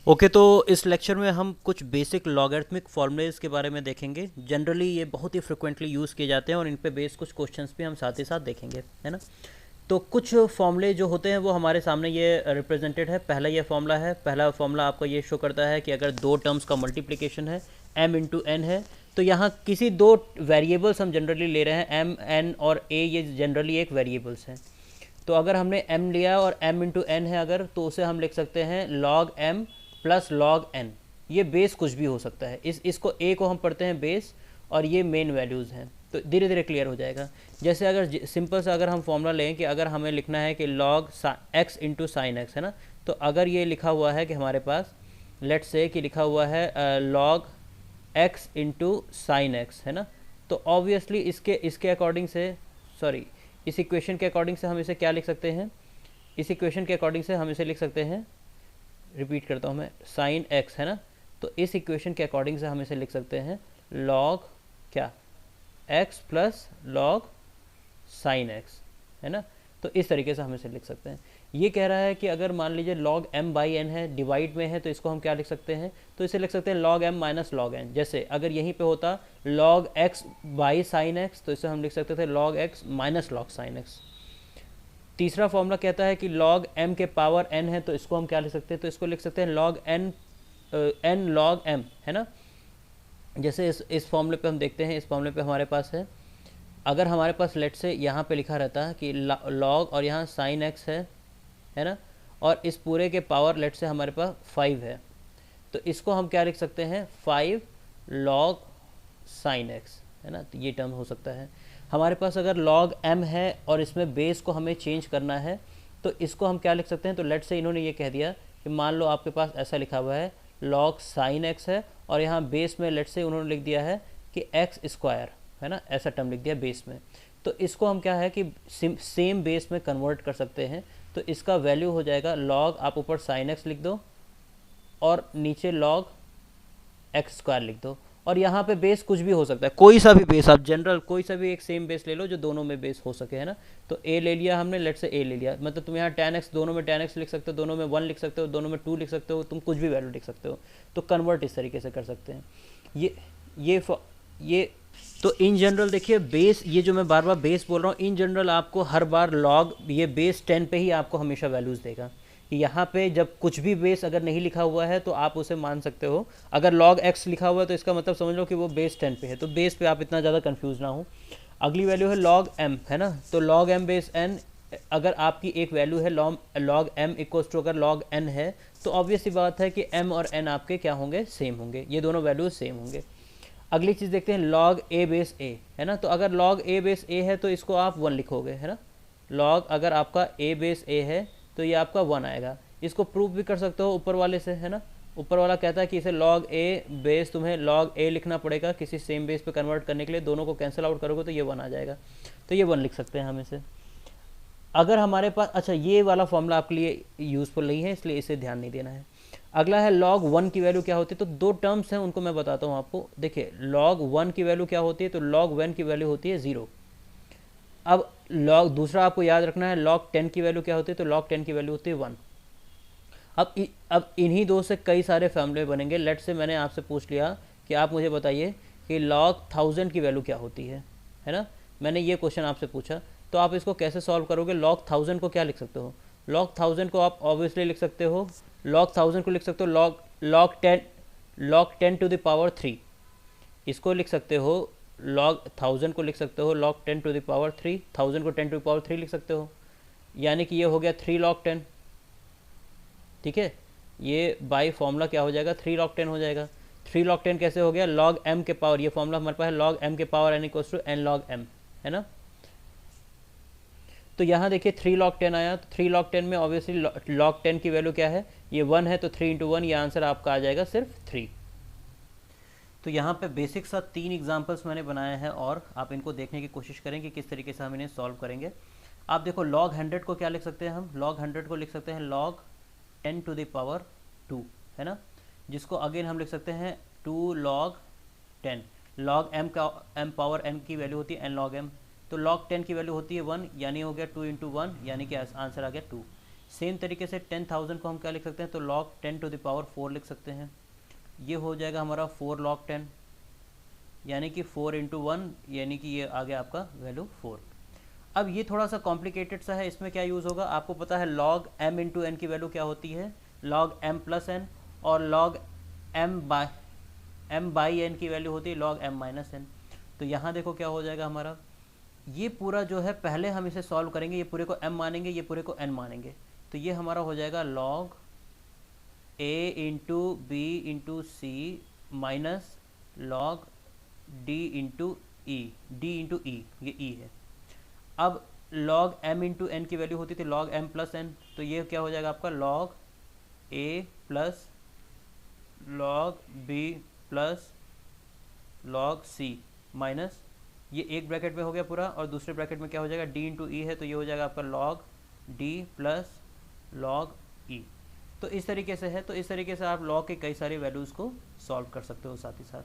Okay तो इस lecture में हम कुछ बेसिक लॉगरिथमिक फॉर्मूलेज के बारे में देखेंगे। जनरली ये बहुत ही फ्रिक्वेंटली यूज़ किए जाते हैं और इन पे बेस कुछ क्वेश्चंस भी हम साथ ही साथ देखेंगे, है ना। तो कुछ फॉर्मूले जो होते हैं वो हमारे सामने ये रिप्रेजेंटेड है। पहला ये फॉर्मूला है। पहला फॉर्मूला आपका ये शो करता है कि अगर दो टर्म्स का मल्टीप्लिकेशन है m इंटू एन है, तो यहाँ किसी दो वेरिएबल्स हम जनरली ले रहे हैं, m n और a, ये जनरली एक वेरिएबल्स हैं। तो अगर हमने m लिया और m इंटू एन है अगर, तो उसे हम लिख सकते हैं log m plus log n। ये बेस कुछ भी हो सकता है। इसको a को हम पढ़ते हैं बेस और ये मेन वैल्यूज़ हैं। तो धीरे धीरे क्लियर हो जाएगा। जैसे अगर सिंपल सा अगर हम फॉर्मूला लें कि अगर हमें लिखना है कि log x into sine x, है ना। तो अगर ये लिखा हुआ है कि हमारे पास लेट्स से कि लिखा हुआ है log x into sine x, है ना। तो ऑब्वियसली इसके अकॉर्डिंग से, सॉरी, इस इक्वेशन के अकॉर्डिंग से हम इसे क्या लिख सकते हैं, इस इक्वेशन के अकॉर्डिंग से हम इसे लिख सकते हैं, रिपीट करता हूँ मैं, साइन एक्स, है ना। तो इस इक्वेशन के अकॉर्डिंग से हम इसे लिख सकते हैं log क्या, x plus log sine x, है ना। तो इस तरीके से हम इसे लिख सकते हैं। ये कह रहा है कि अगर मान लीजिए log m बाई एन है, डिवाइड में है, तो इसको हम क्या लिख सकते हैं, तो इसे लिख सकते हैं log m minus log n। जैसे अगर यहीं पे होता log x by sine x, तो इसे हम लिख सकते थे log x minus log sine x. तीसरा फॉर्मूला कहता है कि log m के पावर n है, तो इसको हम क्या लिख सकते हैं, तो इसको लिख सकते हैं log n log m, है ना। जैसे इस फॉर्मूले पे हम देखते हैं, इस फॉर्मूले पे हमारे पास है, अगर हमारे पास लेट से यहाँ पे लिखा रहता है कि log और यहाँ साइन एक्स है ना, और इस पूरे के पावर लेट से हमारे पास 5 है, तो इसको हम क्या लिख सकते हैं, 5 log साइन एक्स, है ना। तो ये टर्म हो सकता है। हमारे पास अगर log m है और इसमें बेस को हमें चेंज करना है, तो इसको हम क्या लिख सकते हैं, तो लेट से इन्होंने ये कह दिया कि मान लो आपके पास ऐसा लिखा हुआ है log साइन एक्स है, और यहाँ बेस में लेट से उन्होंने लिख दिया है कि एक्स स्क्वायर, है ना, ऐसा टर्म लिख दिया बेस में। तो इसको हम क्या है कि सेम बेस में कन्वर्ट कर सकते हैं। तो इसका वैल्यू हो जाएगा log, आप ऊपर साइन एक्स लिख दो और नीचे log एक्स स्क्वायर लिख दो, और यहाँ पे बेस कुछ भी हो सकता है, कोई सा भी बेस, आप जनरल कोई सा भी एक सेम बेस ले लो जो दोनों में बेस हो सके, है ना। तो a ले लिया हमने, लेट से a ले लिया, मतलब तुम यहाँ tan x, दोनों में tan x लिख सकते हो, दोनों में 1 लिख सकते हो, दोनों में 2 लिख सकते हो, तुम कुछ भी वैल्यू लिख सकते हो। तो कन्वर्ट इस तरीके से कर सकते हैं। ये तो इन जनरल देखिए बेस, ये जो मैं बार बार बेस बोल रहा हूँ, इन जनरल आपको हर बार log ये बेस 10 पे ही आपको हमेशा वैल्यूज़ देगा। कि यहाँ पे जब कुछ भी बेस अगर नहीं लिखा हुआ है तो आप उसे मान सकते हो, अगर log x लिखा हुआ है तो इसका मतलब समझ लो कि वो बेस 10 पे है, तो बेस पे आप इतना ज़्यादा कंफ्यूज ना हो। अगली वैल्यू है log m, है ना। तो log m बेस n, अगर आपकी एक वैल्यू है log m इक्वल्स टू अगर log n है, तो ऑब्वियस सी बात है कि m और n आपके क्या होंगे, सेम होंगे, ये दोनों वैल्यूज सेम होंगे। अगली चीज़ देखते हैं log a बेस a, है ना। तो अगर log a बेस a है तो इसको आप 1 लिखोगे, है ना। log अगर आपका a बेस a है तो ये आपका 1 आएगा। इसको प्रूव भी कर सकते हो ऊपर वाले से, है ना। ऊपर वाला कहता है कि इसे log a बेस तुम्हें log a लिखना पड़ेगा किसी सेम बेस पे कन्वर्ट करने के लिए, दोनों को कैंसिल आउट करोगे तो ये 1 आ जाएगा। तो ये 1 लिख सकते हैं हम इसे। अगर हमारे पास, अच्छा ये वाला फॉर्मूला आपके लिए यूज़फुल नहीं है इसलिए इसे ध्यान नहीं देना है। अगला है log 1 की वैल्यू क्या होती है। तो दो टर्म्स हैं उनको मैं बताता हूँ आपको। देखिए log 1 की वैल्यू क्या होती है, तो log 1 की वैल्यू होती है 0। अब log दूसरा आपको याद रखना है, log 10 की वैल्यू क्या होती है, तो log 10 की वैल्यू होती है 1। अब इन्हीं दो से कई सारे फॉर्मूले बनेंगे। लेट से मैंने आपसे पूछ लिया कि आप मुझे बताइए कि log 1000 की वैल्यू क्या होती है ना। मैंने ये क्वेश्चन आपसे पूछा, तो आप इसको कैसे सॉल्व करोगे। log 1000 को क्या लिख सकते हो, log 1000 को आप ऑब्वियसली लिख सकते हो, log 1000 को लिख सकते हो log 10 टू द पावर 3। इसको लिख सकते हो log 1000 को लिख सकते हो log 10 टू द पावर 3, 1000 को 10 टू द पावर 3 लिख सकते हो, यानी कि ये हो गया 3 log 10। ठीक है, ये बाई फॉर्मूला क्या हो जाएगा, 3 log 10 हो जाएगा। 3 log 10 कैसे हो गया, log m के पावर, ये फॉर्मूला हमारे पास है log m के power n equals to n log m, है ना। तो यहाँ देखिए 3 log 10 आया, तो 3 log 10 में ऑब्वियसली log 10 की वैल्यू क्या है, ये 1 है, तो 3 इंटू 1, ये आंसर आपका आ जाएगा सिर्फ 3। तो यहाँ पे बेसिक सा 3 एग्जांपल्स मैंने बनाए हैं और आप इनको देखने की कोशिश करें कि किस तरीके से हम इन्हें सॉल्व करेंगे। आप देखो log 100 को क्या लिख सकते हैं हम, log 100 को लिख सकते हैं log 10 टू द पावर 2, है ना। जिसको अगेन हम लिख सकते हैं 2 log 10। log m का m पावर n की वैल्यू होती है n log m, तो log 10 की वैल्यू होती है 1, यानी हो गया 2 इंटू 1, यानी कि आंसर आ गया 2। सेम तरीके से 10,000 को हम क्या लिख सकते हैं, तो log 10 to the power 4 लिख सकते हैं। ये हो जाएगा हमारा 4 log 10, यानी कि 4 इंटू 1, यानी कि ये आ गया आपका वैल्यू 4। अब ये थोड़ा सा कॉम्प्लिकेटेड सा है, इसमें क्या यूज़ होगा, आपको पता है log m इंटू एन की वैल्यू क्या होती है, log m प्लस एन, और log m बाई एन की वैल्यू होती है log m माइनस एन। तो यहाँ देखो क्या हो जाएगा हमारा, ये पूरा जो है पहले हम इसे सॉल्व करेंगे, ये पूरे को m मानेंगे, ये पूरे को n मानेंगे, तो ये हमारा हो जाएगा log a into B into C minus log d into E, D into E, ये e है। अब log m इंटू एन की वैल्यू होती थी log m प्लस एन, तो ये क्या हो जाएगा आपका log a plus log b plus log c minus, ये एक ब्रैकेट में हो गया पूरा, और दूसरे ब्रैकेट में क्या हो जाएगा, d इंटू ई है, तो ये हो जाएगा आपका log d plus log e। तो इस तरीके से है, तो इस तरीके से आप log के कई सारी वैल्यूज़ को सॉल्व कर सकते हो साथ ही साथ।